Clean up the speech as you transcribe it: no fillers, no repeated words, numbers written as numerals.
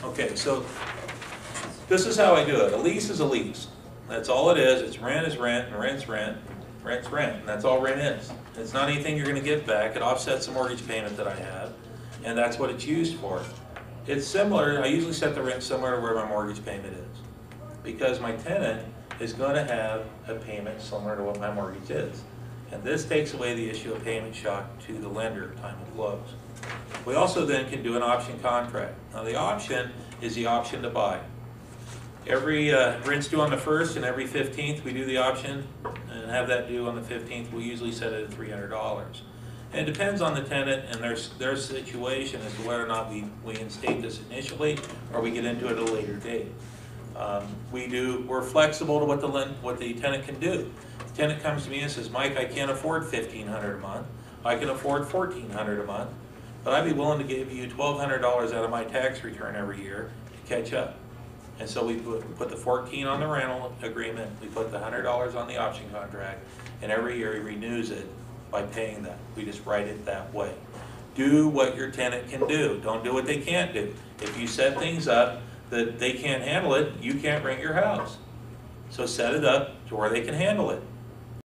Okay, so this is how I do it. A lease is a lease. That's all it is. It's rent is rent, and rent's rent, rent's rent, and that's all rent is. It's not anything you're going to get back. It offsets the mortgage payment that I have, and that's what it's used for. It's similar. I usually set the rent similar to where my mortgage payment is, because my tenant is going to have a payment similar to what my mortgage is. And this takes away the issue of payment shock to the lender at time of close. We also then can do an option contract. Now the option is the option to buy. Every rent's due on the 1st, and every 15th we do the option and have that due on the 15th. We usually set it at $300. And it depends on the tenant and their situation as to whether or not we instate this initially or we get into it at a later date. We're flexible to what the tenant can do. The tenant comes to me and says, Mike, I can't afford $1,500 a month. I can afford $1,400 a month, but I'd be willing to give you $1,200 out of my tax return every year to catch up. And so we put the $14 on the rental agreement, we put the $100 on the option contract, and every year he renews it by paying that. We just write it that way. Do what your tenant can do. Don't do what they can't do. If you set things up that they can't handle it, you can't rent your house. So set it up to where they can handle it.